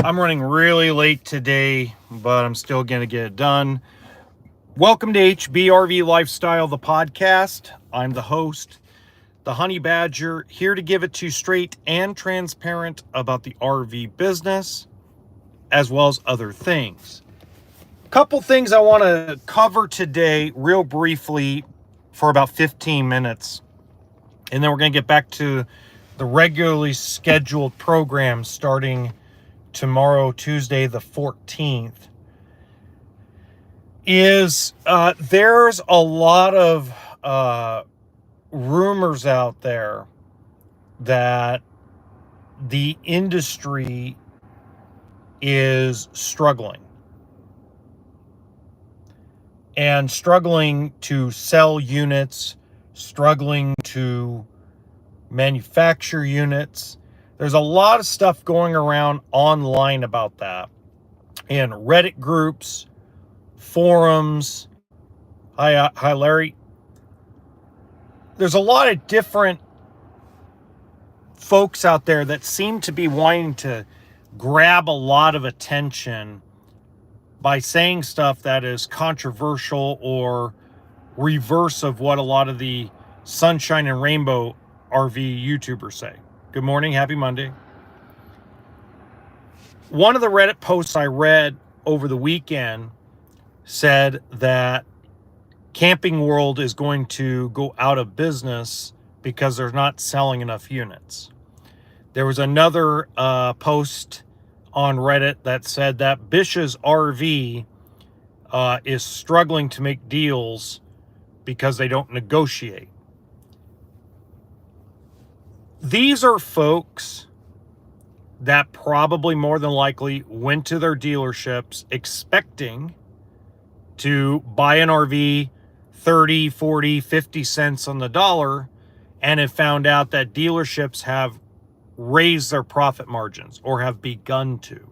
I'm running really late today, but I'm still going to get it done. Welcome to HBRV Lifestyle, the podcast. I'm the host, the Honey Badger, here to give it to you straight and transparent about the RV business, as well as other things. Couple things I want to cover today real briefly for about 15 minutes, and then we're going to get back to the regularly scheduled program starting tomorrow, Tuesday the 14th, is there's a lot of rumors out there that the industry is struggling to sell units, struggling to manufacture units. There's a lot of stuff going around online about that in Reddit groups, forums. Hi, Larry. There's a lot of different folks out there that seem to be wanting to grab a lot of attention by saying stuff that is controversial or reverse of what a lot of the sunshine and rainbow RV YouTubers say. Good morning. Happy Monday. One of the Reddit posts I read over the weekend said that Camping World is going to go out of business because they're not selling enough units. There was another post on Reddit that said that Bish's RV is struggling to make deals because they don't negotiate. These are folks that probably more than likely went to their dealerships expecting to buy an RV 30, 40, 50 cents on the dollar, and have found out that dealerships have raised their profit margins or have begun to.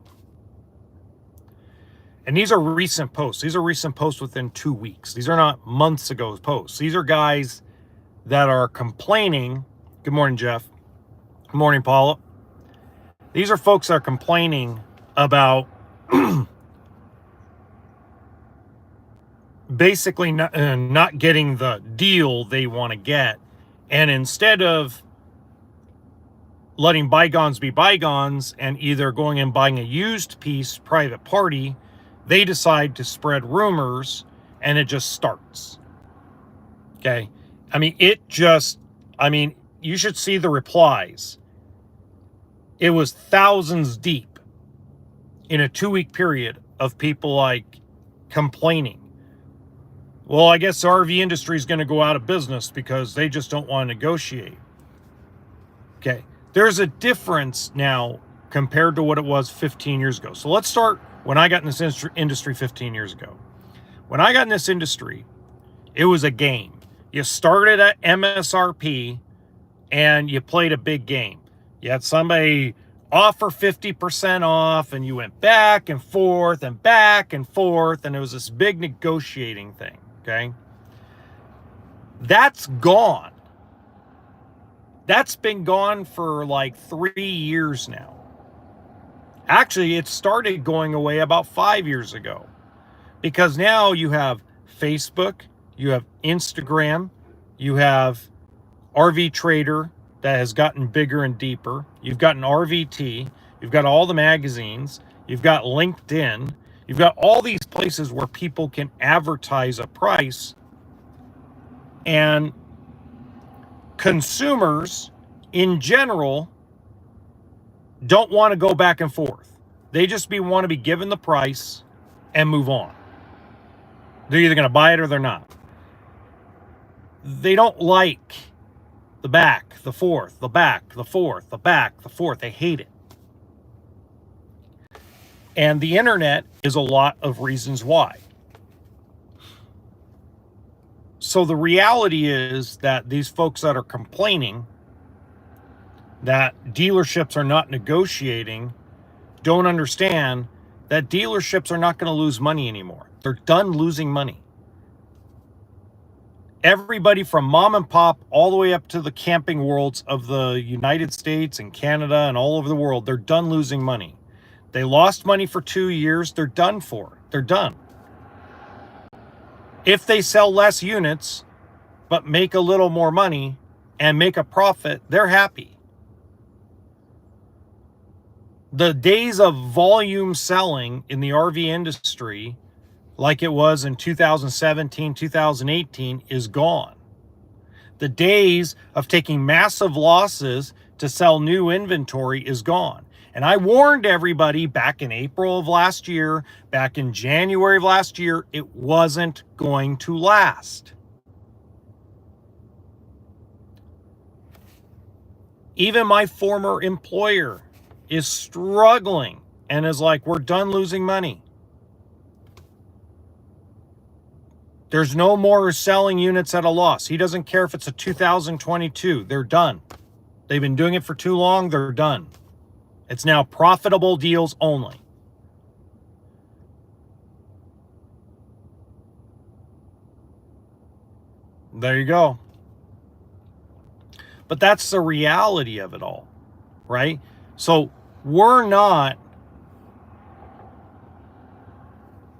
And these are recent posts. These are recent posts within 2 weeks. These are not months ago posts. These are guys that are complaining. Good morning, Jeff. Good morning, Paula. These are folks that are complaining about basically not getting the deal they want to get. And instead of letting bygones be bygones and either going and buying a used piece private party, they decide to spread rumors, and it just starts. Okay. You should see the replies. It was thousands deep in a 2-week period of people like complaining. Well, I guess the RV industry is going to go out of business because they just don't want to negotiate. Okay. There's a difference now compared to what it was 15 years ago. So let's start when I got in this industry 15 years ago. When I got in this industry, it was a game. You started at MSRP and you played a big game. You had somebody offer 50% off and you went back and forth, and it was this big negotiating thing, okay? That's gone. That's been gone for like 3 years now. Actually, it started going away about 5 years ago, because now you have Facebook, you have Instagram, you have RV Trader that has gotten bigger and deeper. You've got an RVT, you've got all the magazines, you've got LinkedIn, you've got all these places where people can advertise a price, and consumers in general don't want to go back and forth. They just want to be given the price and move on. They're either going to buy it or they're not. They don't like the back, the forth, the back, the forth, the back, the forth. They hate it. And the internet is a lot of reasons why. So the reality is that these folks that are complaining that dealerships are not negotiating don't understand that dealerships are not going to lose money anymore. They're done losing money. Everybody from mom and pop all the way up to the Camping Worlds of the United States and Canada and all over the world, they're done losing money. They lost money for 2 years. They're done for. They're done. If they sell less units, but make a little more money and make a profit, they're happy. The days of volume selling in the RV industry, like it was in 2017, 2018, is gone. The days of taking massive losses to sell new inventory is gone. And I warned everybody back in April of last year, back in January of last year, it wasn't going to last. Even my former employer is struggling and is like, we're done losing money. There's no more selling units at a loss. He doesn't care if it's a 2022. They're done. They've been doing it for too long. They're done. It's now profitable deals only. There you go. But that's the reality of it all, right? So we're not,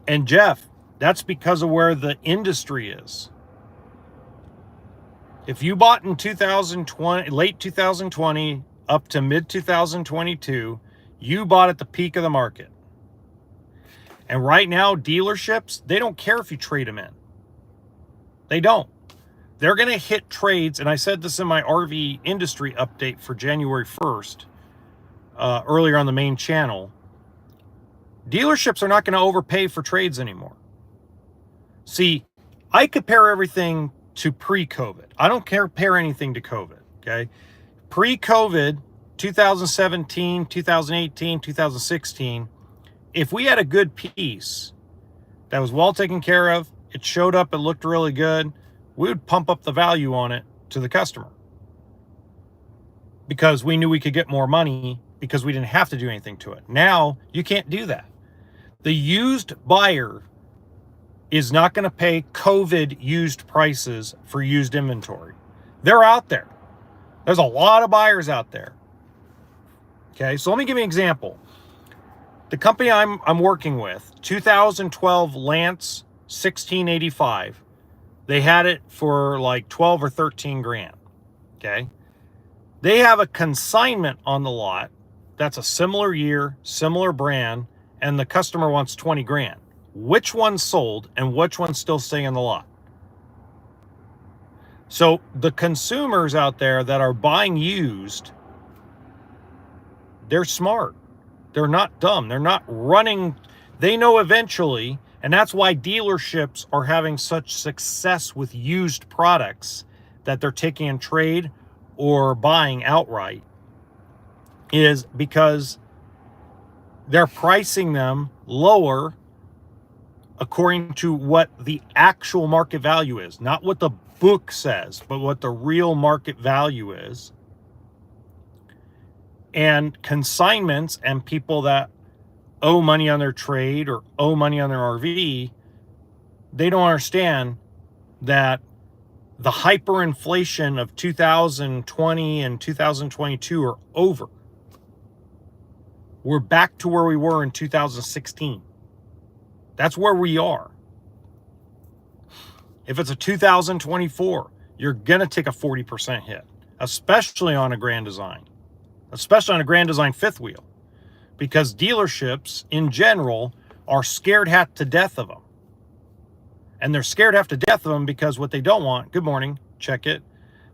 and Jeff, that's because of where the industry is. If you bought in 2020, late 2020 up to mid 2022, you bought at the peak of the market. And right now, dealerships, they don't care if you trade them in. They don't. They're going to hit trades, and I said this in my RV industry update for January 1st, earlier on the main channel. Dealerships are not going to overpay for trades anymore. See, I compare everything to pre-COVID. I don't compare anything to COVID, okay? Pre-COVID, 2017, 2018, 2016, if we had a good piece that was well taken care of, it showed up, it looked really good, we would pump up the value on it to the customer because we knew we could get more money because we didn't have to do anything to it. Now, you can't do that. The used buyer is not going to pay COVID used prices for used inventory. They're out there. There's a lot of buyers out there. Okay, so let me give you an example. The company I'm working with, 2012 Lance 1685, they had it for like 12 or 13 grand. Okay, they have a consignment on the lot that's a similar year, similar brand, and the customer wants 20 grand. Which one's sold and which one's still staying in the lot? So the consumers out there that are buying used, they're smart. They're not dumb. They're not running. They know eventually, and that's why dealerships are having such success with used products that they're taking in trade or buying outright, is because they're pricing them lower according to what the actual market value is, not what the book says, but what the real market value is. And consignments and people that owe money on their trade or owe money on their RV, they don't understand that the hyperinflation of 2020 and 2022 are over. We're back to where we were in 2016. That's where we are. If it's a 2024, you're going to take a 40% hit, especially on a Grand Design, especially on a Grand Design fifth wheel, because dealerships in general are scared half to death of them. And they're scared half to death of them because what they don't want, good morning, check it.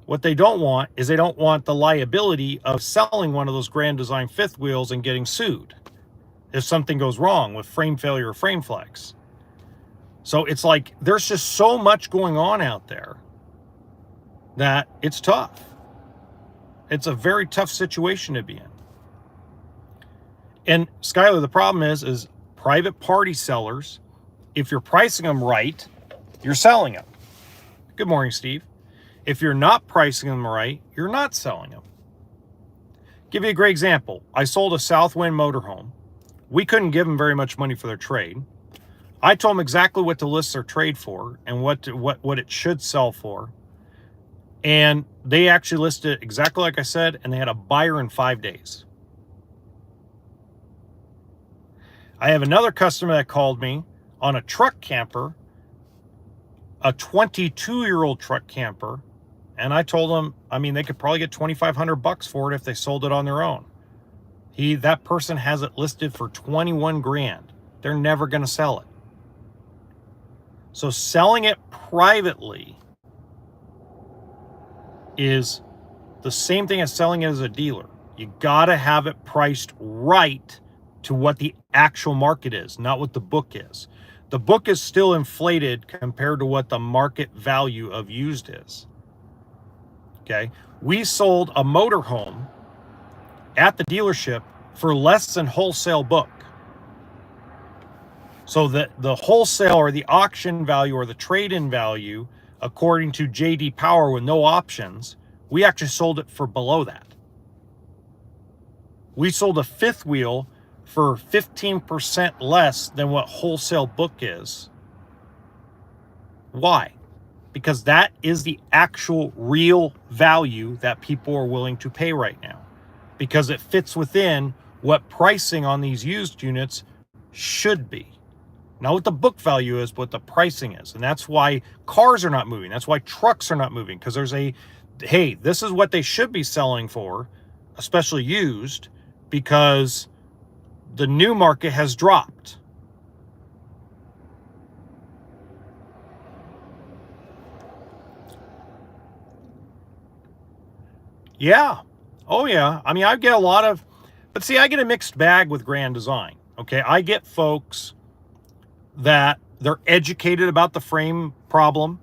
What they don't want is they don't want the liability of selling one of those Grand Design fifth wheels and getting sued if something goes wrong with frame failure or frame flex. So it's like there's just so much going on out there that it's tough. It's a very tough situation to be in. And Skylar, the problem is private party sellers, if you're pricing them right, you're selling them. Good morning, Steve. If you're not pricing them right, you're not selling them. Give you a great example. I sold a Southwind motorhome. We couldn't give them very much money for their trade. I told them exactly what to list their trade for and what it should sell for. And they actually listed it exactly like I said, and they had a buyer in 5 days. I have another customer that called me on a truck camper, a 22-year-old truck camper, and I told them, I mean, they could probably get $2,500 for it if they sold it on their own. That person has it listed for 21 grand. They're never going to sell it. So selling it privately is the same thing as selling it as a dealer. You got to have it priced right to what the actual market is, not what the book is. The book is still inflated compared to what the market value of used is. Okay. We sold a motorhome at the dealership for less than wholesale book. So the wholesale or the auction value or the trade-in value, according to JD Power with no options, we actually sold it for below that. We sold a fifth wheel for 15% less than what wholesale book is. Why? Because that is the actual real value that people are willing to pay right now. Because it fits within what pricing on these used units should be. Not what the book value is, but what the pricing is. And that's why cars are not moving. That's why trucks are not moving. Because there's hey, this is what they should be selling for, especially used, because the new market has dropped. Yeah. Oh, yeah. I mean, I get a lot of, but see, I get a mixed bag with Grand Design. Okay. I get folks that they're educated about the frame problem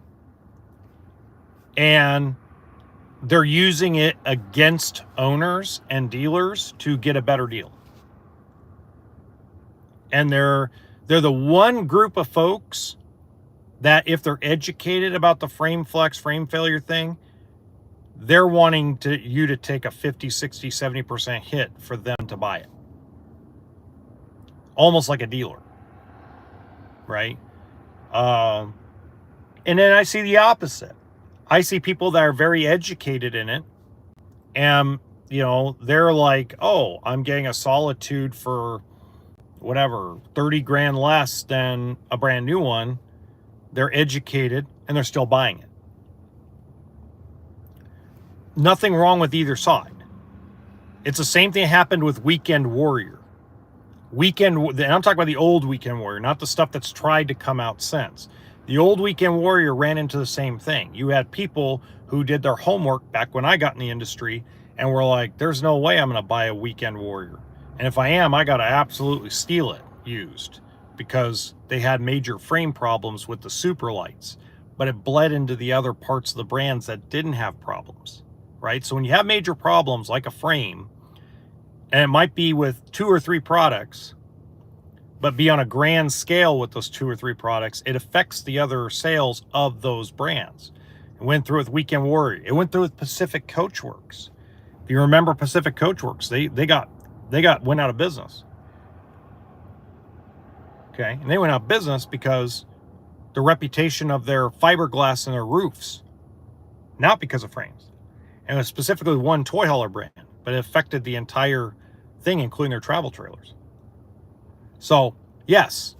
and they're using it against owners and dealers to get a better deal. And they're the one group of folks that if they're educated about the frame flex, frame failure thing, they're wanting you to take a 50, 60, 70% hit for them to buy it. Almost like a dealer, right? And then I see the opposite. I see people that are very educated in it, and they're like, oh, I'm getting a Solitude for whatever, 30 grand less than a brand new one. They're educated and they're still buying it. Nothing wrong with either side. It's the same thing happened with Weekend Warrior. And I'm talking about the old Weekend Warrior, not the stuff that's tried to come out since. The old Weekend Warrior ran into the same thing. You had people who did their homework back when I got in the industry and were like, there's no way I'm going to buy a Weekend Warrior. And if I am, I got to absolutely steal it used, because they had major frame problems with the super lights, but it bled into the other parts of the brands that didn't have problems, right? So when you have major problems like a frame, and it might be with 2 or 3 products, but be on a grand scale with those 2 or 3 products, it affects the other sales of those brands. It went through with Weekend Warrior. It went through with Pacific Coachworks. If you remember Pacific Coachworks, they went out of business. Okay, and they went out of business because the reputation of their fiberglass and their roofs, not because of frames. And it was specifically one toy hauler brand, but it affected the entire thing, including their travel trailers. So, yes,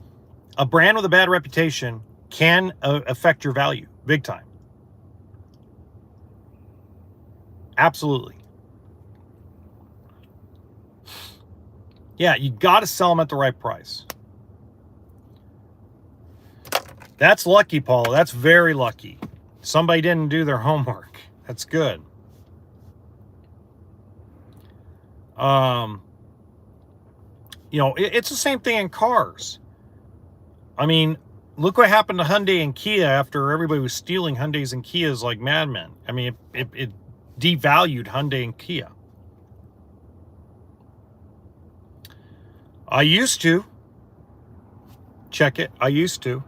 a brand with a bad reputation can affect your value big time. Absolutely. Yeah, you got to sell them at the right price. That's lucky, Paula. That's very lucky. Somebody didn't do their homework. That's good. It's the same thing in cars. I mean, look what happened to Hyundai and Kia after everybody was stealing Hyundais and Kias like madmen. I mean, it devalued Hyundai and Kia. I used to check it. I used to.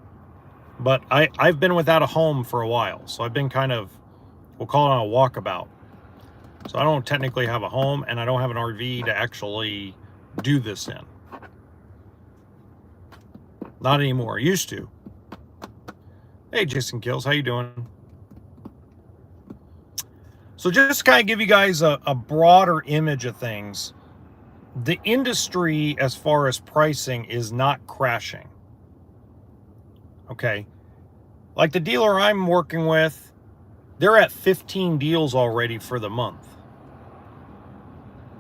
But I've been without a home for a while. So I've been kind of, we'll call it a walkabout. So I don't technically have a home, and I don't have an RV to actually do this in. Not anymore. I used to. Hey, Jason Kills, how you doing? So just to kind of give you guys a broader image of things, the industry, as far as pricing, is not crashing. Okay. Like the dealer I'm working with, they're at 15 deals already for the month.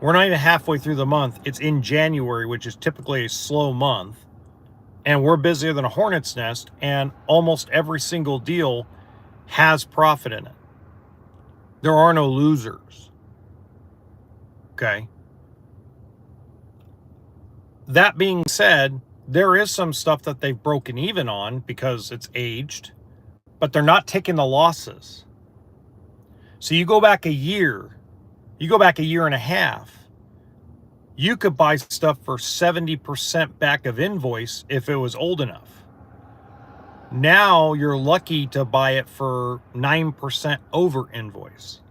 We're not even halfway through the month. It's in January, which is typically a slow month. And we're busier than a hornet's nest. And almost every single deal has profit in it. There are no losers. Okay. That being said, there is some stuff that they've broken even on because it's aged, but they're not taking the losses. So you go back a year, you go back a year and a half, you could buy stuff for 70% back of invoice if it was old enough. Now you're lucky to buy it for 9% over invoice.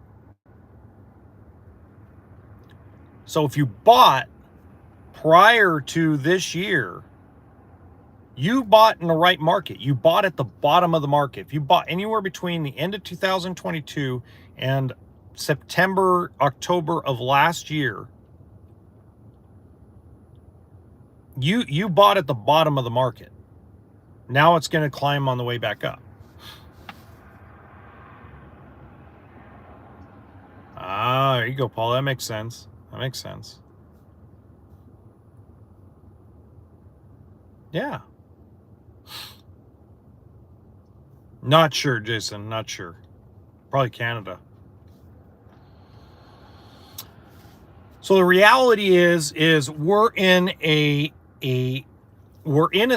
So if you bought prior to this year, you bought in the right market. You bought at the bottom of the market. If you bought anywhere between the end of 2022 and September, October of last year, you bought at the bottom of the market. Now it's going to climb on the way back up. Ah, there you go, Paul. That makes sense. That makes sense. Yeah. Not sure, Jason. Not sure. Probably Canada. So the reality is we're in a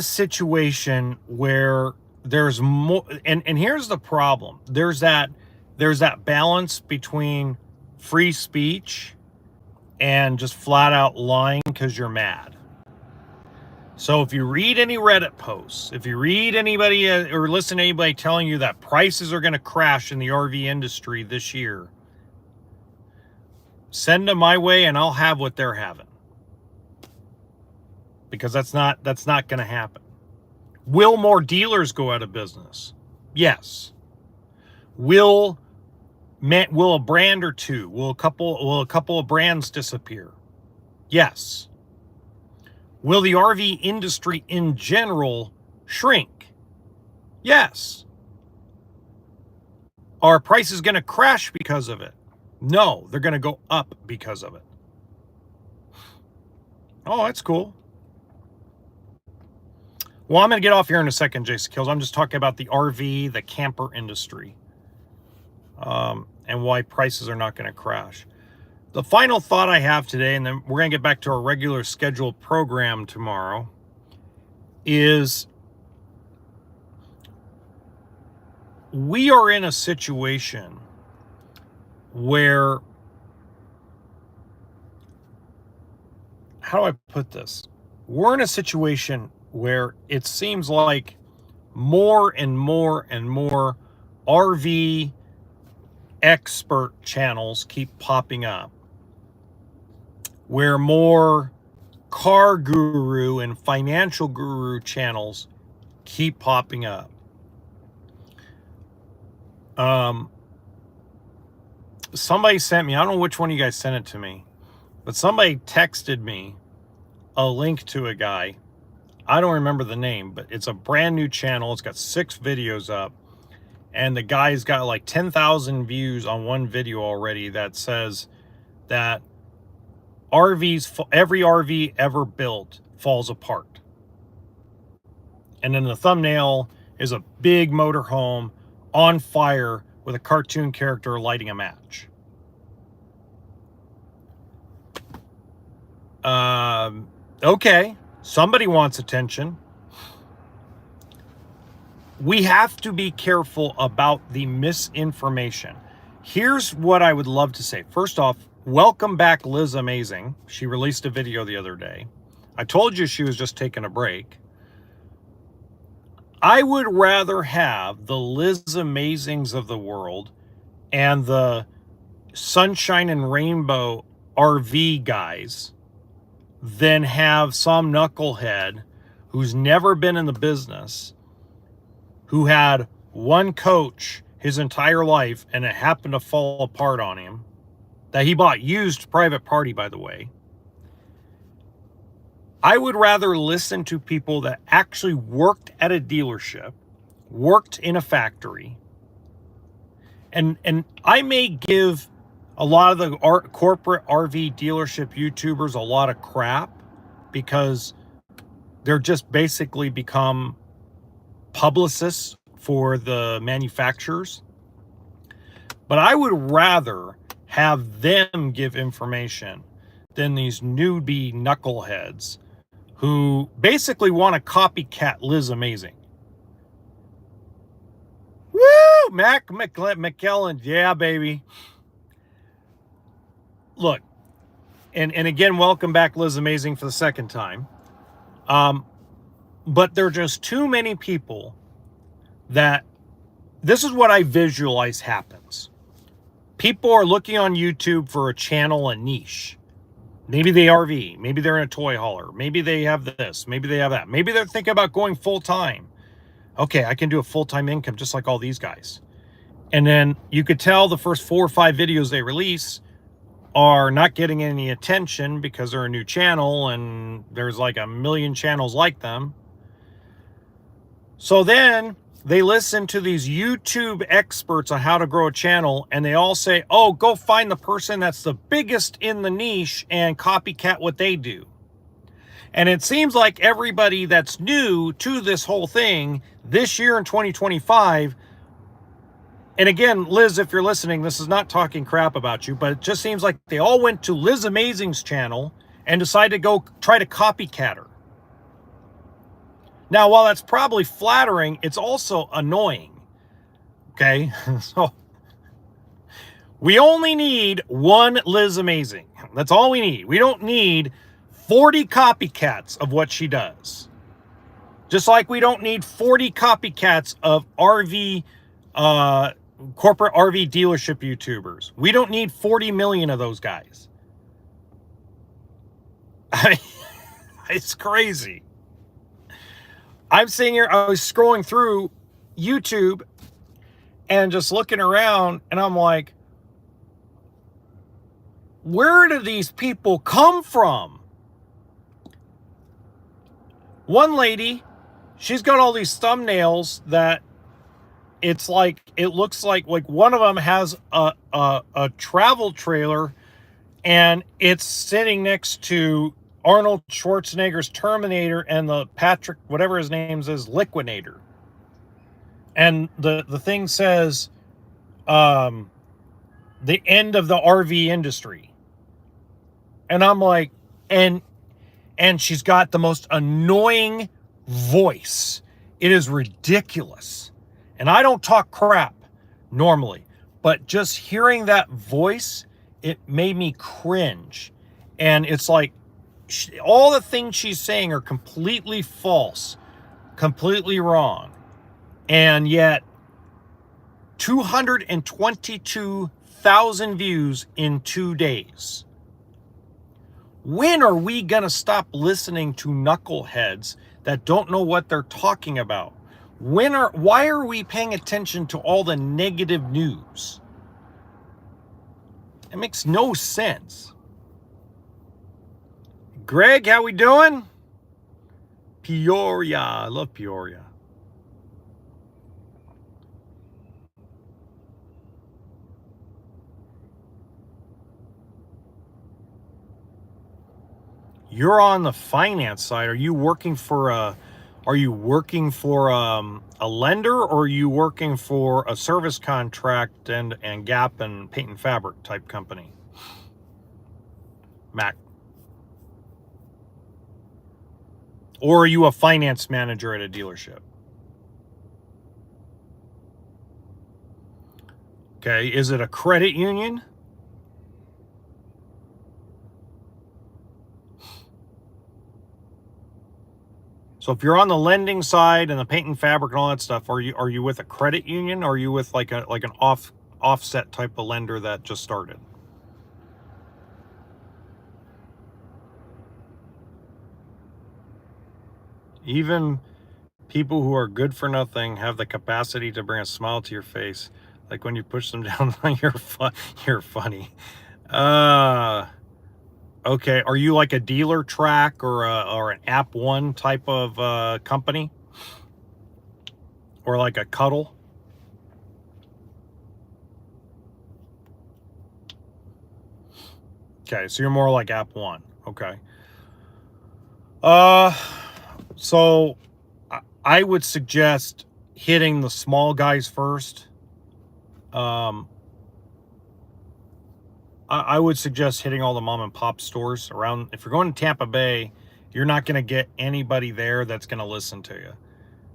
situation where there's more, and here's the problem. There's that balance between free speech and just flat out lying because you're mad. So if you read any Reddit posts, if you read anybody or listen to anybody telling you that prices are going to crash in the RV industry this year, send them my way and I'll have what they're having. Because that's not going to happen. Will more dealers go out of business? Yes. Will a brand or two, will a couple of brands disappear? Yes. Will the RV industry in general shrink? Yes. Are prices going to crash because of it? No, they're going to go up because of it. Oh, that's cool. Well, I'm going to get off here in a second, Jason Kills. I'm just talking about the RV, the camper industry, and why prices are not going to crash. The final thought I have today, and then we're going to get back to our regular scheduled program tomorrow, is we are in a situation where, how do I put this? We're in a situation where it seems like more and more and more RV expert channels keep popping up, where more car guru and financial guru channels keep popping up. Somebody sent me, I don't know which one of you guys sent it to me, but somebody texted me a link to a guy. I don't remember the name, but it's a brand new channel. It's got 6 videos up, and the guy's got like 10,000 views on one video already that says that every RV ever built falls apart. And then the thumbnail is a big motorhome on fire with a cartoon character lighting a match. Okay, somebody wants attention. We have to be careful about the misinformation. Here's what I would love to say. First off, welcome back, Liz Amazing. She released a video the other day. I told you she was just taking a break. I would rather have the Liz Amazings of the world and the Sunshine and Rainbow RV guys than have some knucklehead who's never been in the business, who had one coach his entire life and it happened to fall apart on him, that he bought used private party, by the way. I would rather listen to people that actually worked at a dealership, worked in a factory, and I may give a lot of the corporate RV dealership YouTubers a lot of crap because they're just basically become publicists for the manufacturers. But I would rather have them give information than these newbie knuckleheads who basically want to copycat Liz Amazing. Woo! McKellen, yeah, baby. Look, and again, welcome back, Liz Amazing, for the second time. But there are just too many people that this is what I visualize happens. People are looking on YouTube for a channel, a niche. Maybe they RV, maybe they're in a toy hauler, maybe they have this, maybe they have that, maybe they're thinking about going full-time. Okay, I can do a full-time income just like all these guys. And then you could tell the first 4 or 5 videos they release are not getting any attention because they're a new channel and there's like a million channels like them. So then they listen to these YouTube experts on how to grow a channel, and they all say, oh, go find the person that's the biggest in the niche and copycat what they do. And it seems like everybody that's new to this whole thing this year in 2025, and again, Liz, if you're listening, this is not talking crap about you, but it just seems like they all went to Liz Amazing's channel and decided to go try to copycat her. Now, while that's probably flattering, it's also annoying. Okay, so we only need one Liz Amazing. That's all we need. We don't need 40 copycats of what she does. Just like we don't need 40 copycats of RV, corporate RV dealership YouTubers. We don't need 40 million of those guys. It's crazy. I'm sitting here, I was scrolling through YouTube and just looking around, and I'm like, where do these people come from? One lady, she's got all these thumbnails that it's like, it looks like one of them has a travel trailer and it's sitting next to Arnold Schwarzenegger's Terminator and the Patrick, whatever his name is, Liquidator. And the thing says, the end of the RV industry. And I'm like, and she's got the most annoying voice. It is ridiculous. And I don't talk crap normally, but just hearing that voice, it made me cringe. And it's like, all the things she's saying are completely false, completely wrong. And yet 222,000 views in 2 days. When are we going to stop listening to knuckleheads that don't know what they're talking about? Why are we paying attention to all the negative news? It makes no sense. Greg, how we doing? Peoria. I love Peoria. You're on the finance side. Are you working for a lender, or are you working for a service contract and Gap and Paint and Fabric type company? Mac. Or are you a finance manager at a dealership? Okay, is it a credit union? So if you're on the lending side and the paint and fabric and all that stuff, are you with a credit union, or are you with like an offset type of lender that just started? Even people who are good for nothing have the capacity to bring a smile to your face. Like when you push them down, you're funny. Okay, are you like a dealer track or an app one type of company, or like a cuddle? Okay, so you're more like app one. Okay. Uh, so I would suggest hitting the small guys first. Um, I would suggest hitting all the mom and pop stores around. If you're going to Tampa Bay, you're not going to get anybody there that's going to listen to you.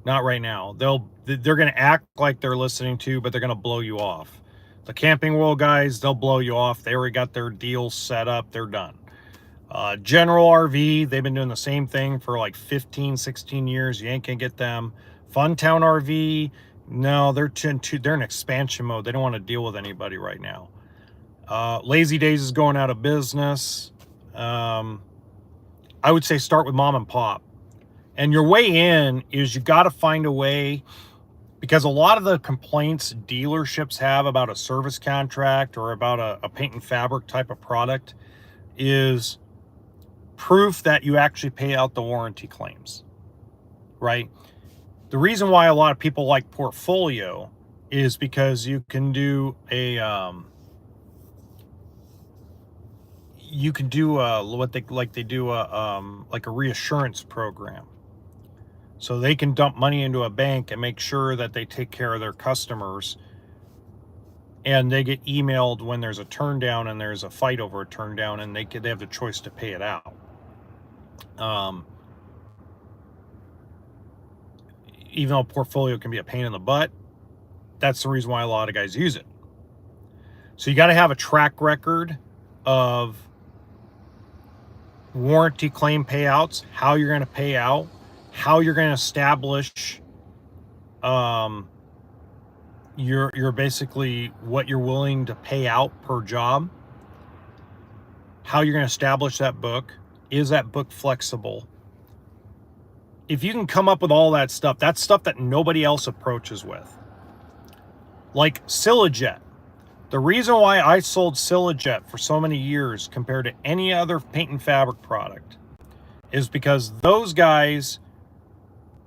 Not right now. They're going to act like they're listening to you, but they're going to blow you off. The Camping World guys, they'll blow you off. They already got their deals set up. They're done. General RV, they've been doing the same thing for like 15, 16 years. You ain't gonna get them. Funtown RV, no, they're in expansion mode. They don't want to deal with anybody right now. Lazy Days is going out of business. I would say start with mom and pop. And your way in is you got to find a way, because a lot of the complaints dealerships have about a service contract or about a paint and fabric type of product is proof that you actually pay out the warranty claims, right? The reason why a lot of people like Portfolio is because you can do a what they do like a reassurance program. So they can dump money into a bank and make sure that they take care of their customers, and they get emailed when there's a turn down and there's a fight over a turn down, and they have the choice to pay it out. Even though Portfolio can be a pain in the butt, that's the reason why a lot of guys use it. So you got to have a track record of warranty claim payouts, how you're going to pay out, how you're going to establish you're basically what you're willing to pay out per job, how you're going to establish that book. Is that book flexible? If you can come up with all that stuff, that's stuff that nobody else approaches with. Like Silajet. The reason why I sold Silajet for so many years compared to any other paint and fabric product is because those guys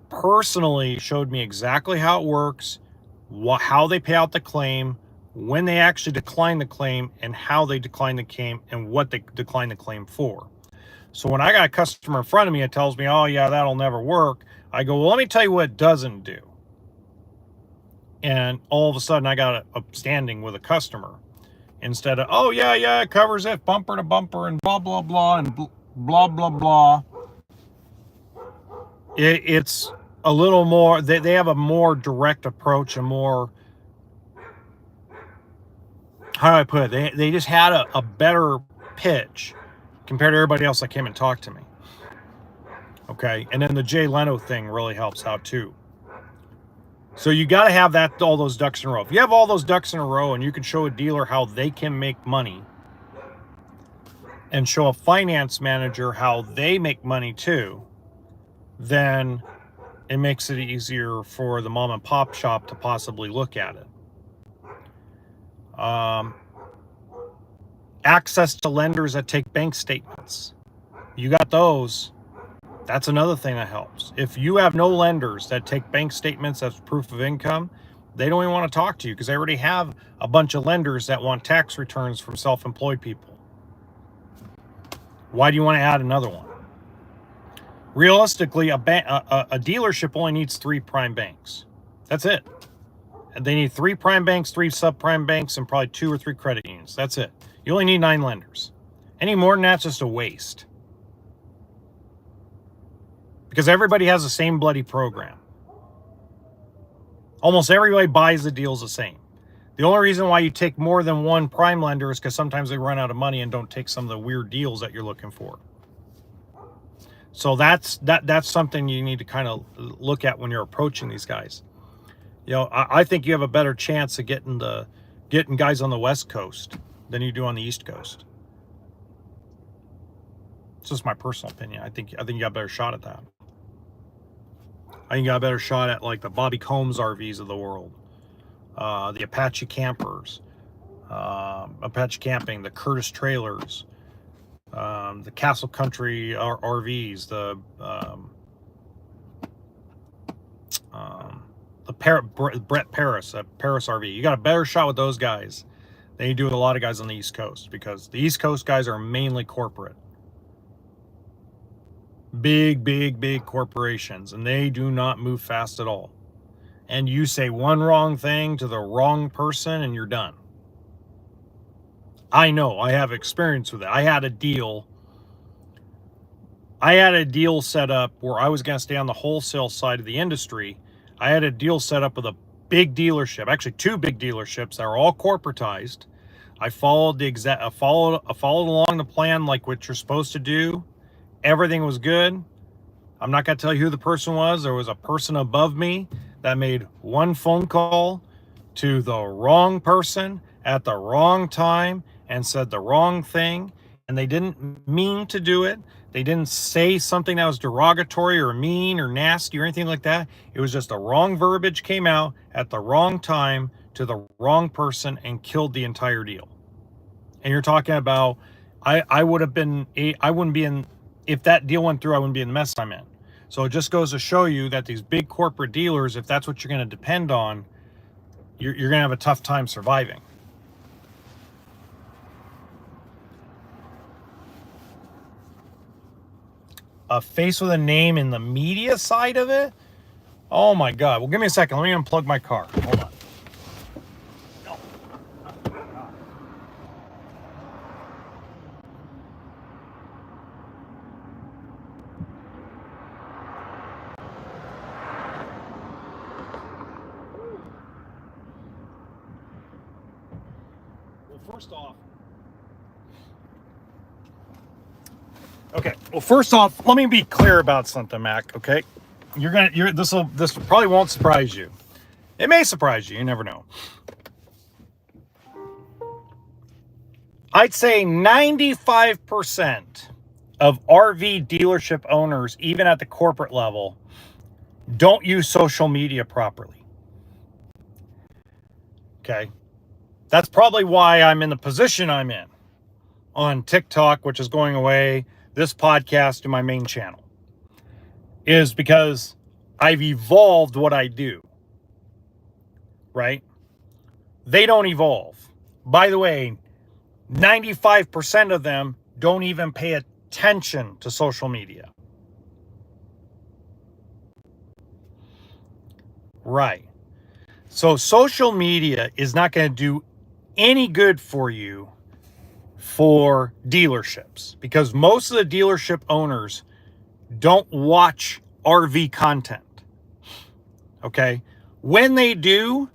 personally showed me exactly how it works, how they pay out the claim, when they actually decline the claim, and how they decline the claim, and what they decline the claim for. So when I got a customer in front of me and tells me, oh yeah, that'll never work, I go, well, let me tell you what it doesn't do. And all of a sudden I got a standing with a customer, instead of, oh yeah, it covers it bumper to bumper and blah, blah, blah, and blah, blah, blah. It's a little more, they have a more direct approach, and more, how do I put it? They just had a better pitch compared to everybody else that came and talked to me. Okay, and then the Jay Leno thing really helps out too. So you got to have all those ducks in a row. If you have all those ducks in a row and you can show a dealer how they can make money, and show a finance manager how they make money too, then it makes it easier for the mom and pop shop to possibly look at it. Access to lenders that take bank statements. You got those. That's another thing that helps. If you have no lenders that take bank statements as proof of income, they don't even want to talk to you, because they already have a bunch of lenders that want tax returns from self-employed people. Why do you want to add another one? Realistically, a dealership only needs 3 prime banks. That's it. And they need 3 prime banks, 3 subprime banks, and probably 2 or 3 credit unions. That's it. You only need 9 lenders. Any more than that's just a waste. Because everybody has the same bloody program. Almost everybody buys the deals the same. The only reason why you take more than 1 prime lender is because sometimes they run out of money and don't take some of the weird deals that you're looking for. So that's something you need to kind of look at when you're approaching these guys. You know, I think you have a better chance of getting guys on the West Coast than you do on the East Coast. It's just my personal opinion. I think you got a better shot at that. I think you got a better shot at like the Bobby Combs RVs of the world, the Apache Campers, Apache Camping, the Curtis Trailers, the Castle Country RVs, the Brett Paris, Paris RV. You got a better shot with those guys than you do with a lot of guys on the East Coast, because the East Coast guys are mainly corporate. Big corporations, and they do not move fast at all. And you say one wrong thing to the wrong person and you're done. I know, I have experience with it. I had a deal set up where I was going to stay on the wholesale side of the industry. I had a deal set up with a big dealership, actually two big dealerships that are all corporatized. I followed along the plan like what you're supposed to do. Everything was good. I'm not going to tell you who the person was. There was a person above me that made one phone call to the wrong person at the wrong time and said the wrong thing, and they didn't mean to do it. They didn't say something that was derogatory or mean or nasty or anything like that. It was just the wrong verbiage came out at the wrong time to the wrong person and killed the entire deal. And you're talking about, I wouldn't be in, if that deal went through, I wouldn't be in the mess I'm in. So it just goes to show you that these big corporate dealers, if that's what you're going to depend on, you're going to have a tough time surviving. A face with a name in the media side of it? Oh my God. Well, give me a second. Let me unplug my car. Hold on. First off, let me be clear about something, Mac. Okay, this probably won't surprise you. It may surprise you. You never know. I'd say 95% of RV dealership owners, even at the corporate level, don't use social media properly. Okay, that's probably why I'm in the position I'm in on TikTok, which is going away. This podcast to my main channel is because I've evolved what I do, right? They don't evolve. By the way, 95% of them don't even pay attention to social media. Right. So social media is not going to do any good for you for dealerships, because most of the dealership owners don't watch RV content. Okay. When they do,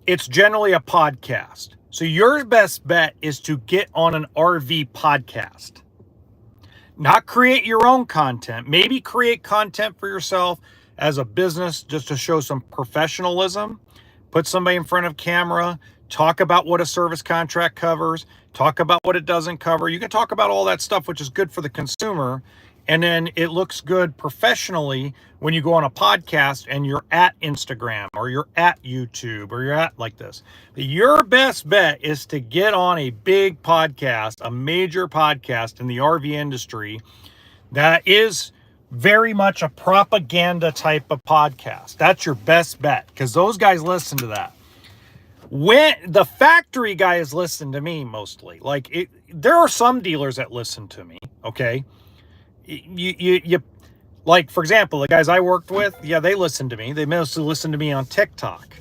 it's generally a podcast. So your best bet is to get on an RV podcast. Not create your own content. Maybe create content for yourself as a business just to show some professionalism. Put somebody in front of camera. Talk about what a service contract covers. Talk about what it doesn't cover. You can talk about all that stuff, which is good for the consumer. And then it looks good professionally when you go on a podcast and you're at Instagram or you're at YouTube or you're at like this. Your best bet is to get on a big podcast, a major podcast in the RV industry that is very much a propaganda type of podcast. That's your best bet, because those guys listen to that. When the factory guys listen to me mostly, there are some dealers that listen to me. Okay. You like, for example, the guys I worked with, yeah, they listen to me. They mostly listen to me on TikTok.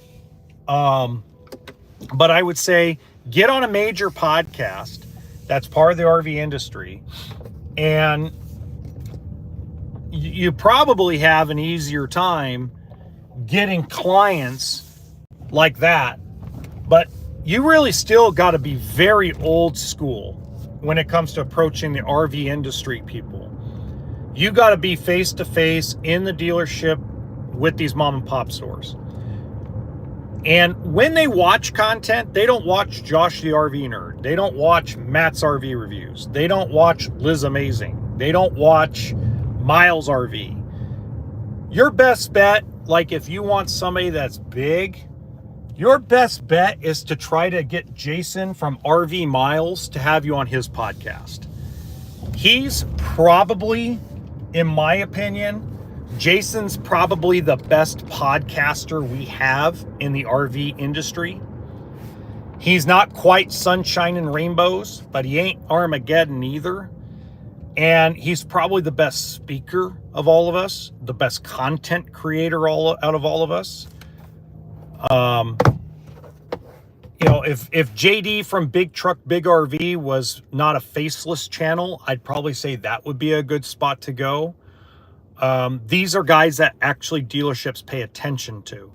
But I would say get on a major podcast that's part of the RV industry, and you probably have an easier time getting clients like that. But you really still got to be very old school when it comes to approaching the RV industry people. You got to be face to face in the dealership with these mom and pop stores. And when they watch content, they don't watch Josh the RV Nerd. They don't watch Matt's RV reviews. They don't watch Liz Amazing. They don't watch Miles RV. Your best bet, like if you want somebody that's big, your best bet is to try to get Jason from RV Miles to have you on his podcast. He's probably, in my opinion, Jason's probably the best podcaster we have in the RV industry. He's not quite sunshine and rainbows, but he ain't Armageddon either. And he's probably the best speaker of all of us, the best content creator out of all of us. If JD from Big Truck Big RV was not a faceless channel, I'd probably say that would be a good spot to go. These are guys that actually dealerships pay attention to.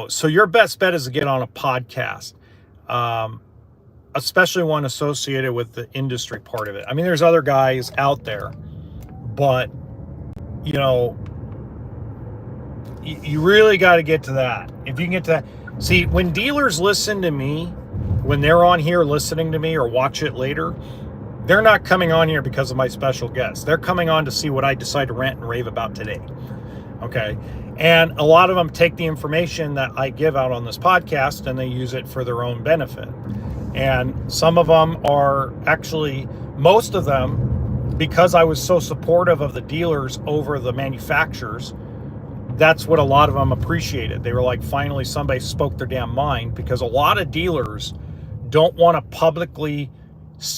So your best bet is to get on a podcast, especially one associated with the industry part of it. I mean, there's other guys out there, but you really got to get to that. If you can get to that, see, when dealers listen to me, when they're on here listening to me or watch it later, they're not coming on here because of my special guest. They're coming on to see what I decide to rant and rave about today. Okay. And a lot of them take the information that I give out on this podcast and they use it for their own benefit. And some of them are actually, most of them, because I was so supportive of the dealers over the manufacturers, that's what a lot of them appreciated. They were like, finally somebody spoke their damn mind, because a lot of dealers don't want to publicly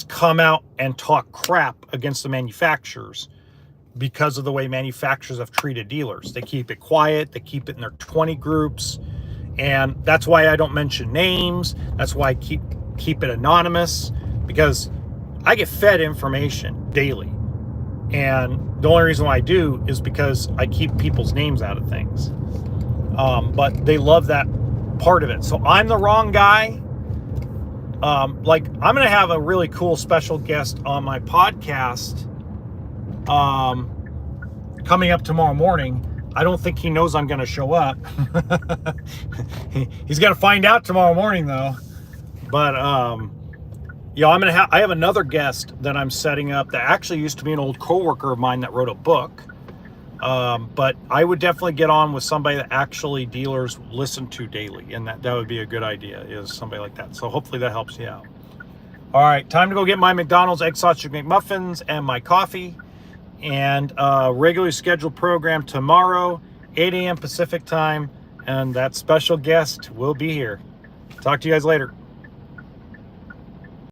come out and talk crap against the manufacturers because of the way manufacturers have treated dealers. They keep it quiet. They keep it in their 20 groups. And that's why I don't mention names. That's why I keep it anonymous, because I get fed information daily. And the only reason why I do is because I keep people's names out of things. But they love that part of it. So I'm the wrong guy. I'm going to have a really cool special guest on my podcast coming up tomorrow morning. I don't think he knows I'm going to show up. He's going to find out tomorrow morning, though. But I have another guest that I'm setting up that actually used to be an old coworker of mine that wrote a book. But I would definitely get on with somebody that actually dealers listen to daily, and that would be a good idea, is somebody like that. So hopefully that helps you out. All right, time to go get my McDonald's egg sausage McMuffins and my coffee, and regularly scheduled program tomorrow, 8 a.m. Pacific time, and that special guest will be here. Talk to you guys later.